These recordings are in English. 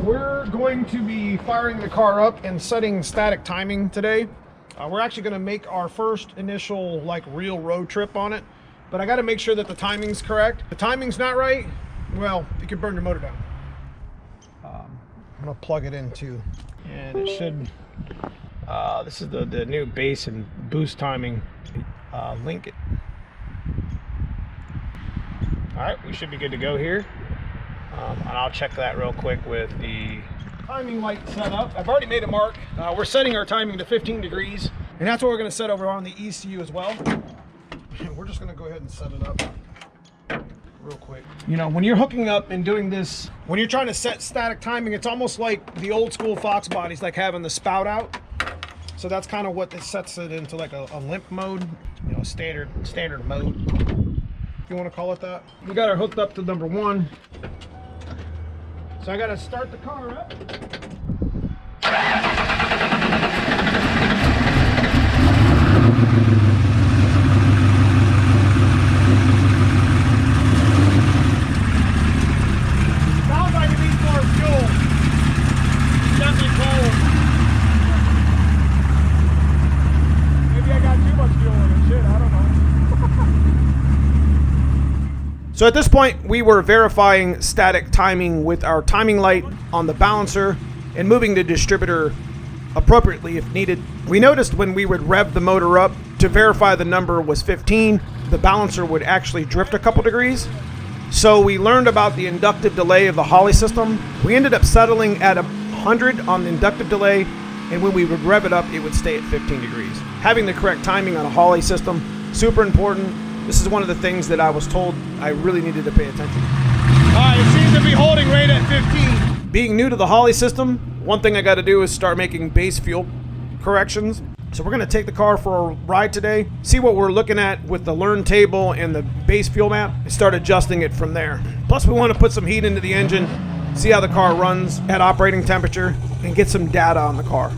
we're going to be firing the car up and setting static timing today. We're actually going to make our first initial like real road trip on it, but I got to make sure that the timing's correct. If the timing's not right, well, you could burn your motor down. I'm going to plug it in too, and it should. This is the new bass and boost timing. Link it. All right, we should be good to go here. And I'll check that real quick with the timing light set up. I've already made a mark. We're setting our timing to 15 degrees, and that's what we're going to set over on the ECU as well. We're just going to go ahead and set it up real quick. You know, when you're hooking up and doing this, when you're trying to set static timing, it's almost like the old school fox bodies, like having the spout out. So that's kind of what this sets it into, like a limp mode, you know, standard mode, if you want to call it that. We got her hooked up to number 1. So I got to start the car up. Sounds like it needs more fuel. It's definitely cold. Maybe I got too much fuel in it. Shit, I don't know. So at this point, we were verifying static timing with our timing light on the balancer and moving the distributor appropriately if needed. We noticed when we would rev the motor up to verify the number was 15, the balancer would actually drift a couple degrees. So we learned about the inductive delay of the Holley system. We ended up settling at 100 on the inductive delay, and when we would rev it up, it would stay at 15 degrees. Having the correct timing on a Holley system, super important. This is one of the things that I was told I really needed to pay attention. All right, it seems to be holding right at 15. Being new to the Holley system, one thing I got to do is start making base fuel corrections. So we're going to take the car for a ride today, see what we're looking at with the learn table and the base fuel map, and start adjusting it from there. Plus, we want to put some heat into the engine, see how the car runs at operating temperature, and get some data on the car.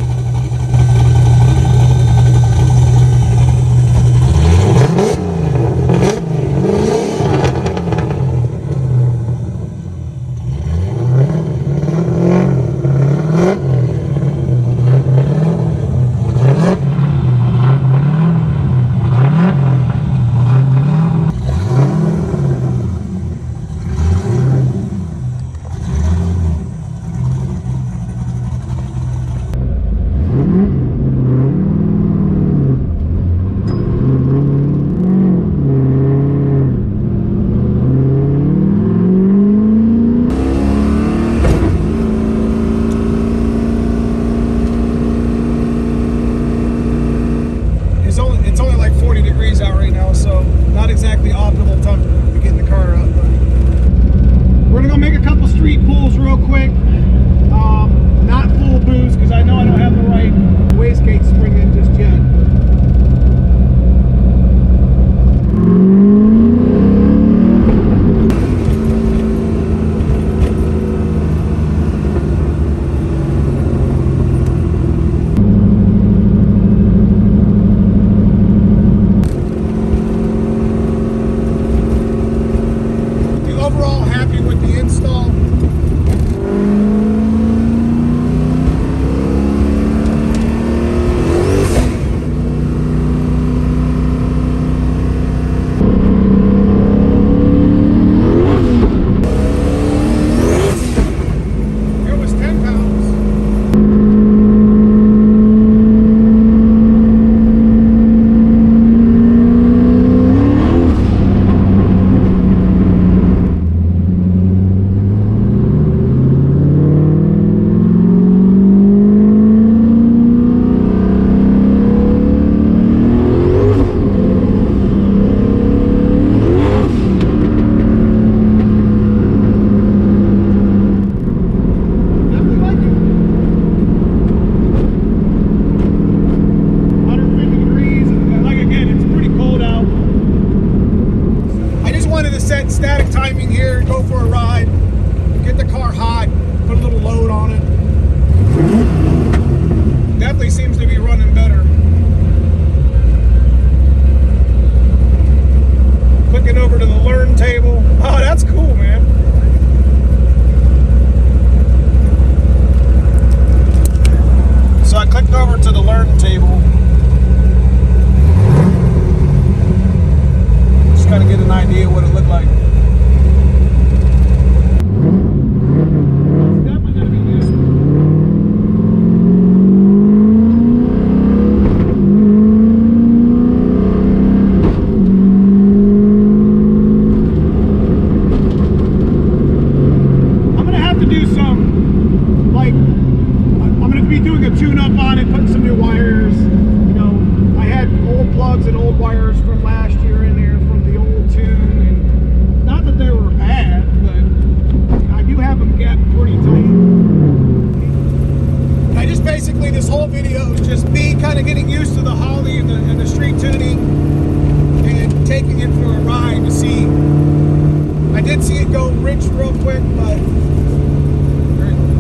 be doing a tune-up on it, putting some new wires. You know, I had old plugs and old wires from last year in there from the old tune, and not that they were bad, but I do have them gapped pretty tight. And I just basically, this whole video is just me kind of getting used to the Holley and the street tuning and taking it for a ride to see. I did see it go rich real quick, but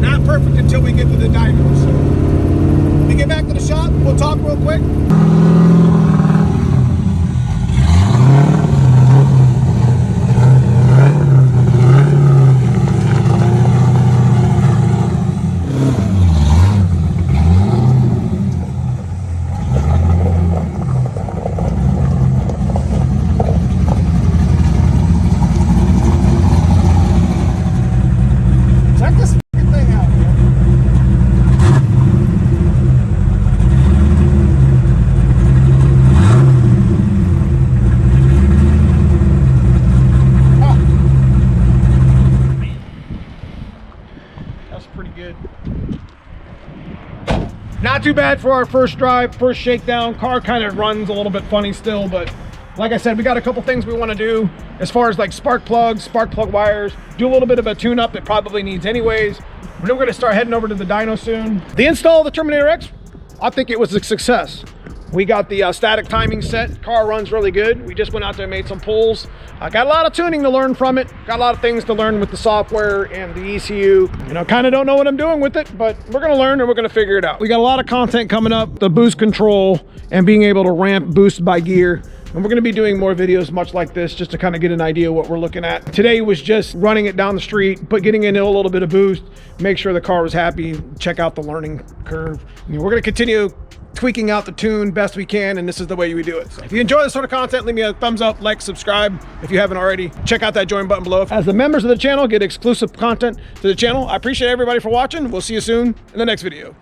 not perfect until we get to the dyno. So when we get back to the shop, we'll talk real quick. Check this fucking thing out, man. That's pretty good. Not too bad for our first drive, first shakedown. Car kind of runs a little bit funny still, but like I said, we got a couple things we want to do as far as like spark plug wires, do a little bit of a tune-up it probably needs anyways. We're going to start heading over to the dyno soon. The install of the Terminator X, I think it was a success. We got the static timing set. Car runs really good. We just went out there and made some pulls. I got a lot of tuning to learn from it. Got a lot of things to learn with the software and the ECU. You know, kind of don't know what I'm doing with it, but we're going to learn and we're going to figure it out. We got a lot of content coming up. The boost control and being able to ramp boost by gear. And we're going to be doing more videos much like this just to kind of get an idea of what we're looking at. Today was just running it down the street, but getting into a little bit of boost, make sure the car was happy, check out the learning curve. And we're going to continue tweaking out the tune best we can, and this is the way we do it. So if you enjoy this sort of content, leave me a thumbs up, like, subscribe if you haven't already. Check out that join button below. As the members of the channel get exclusive content to the channel, I appreciate everybody for watching. We'll see you soon in the next video.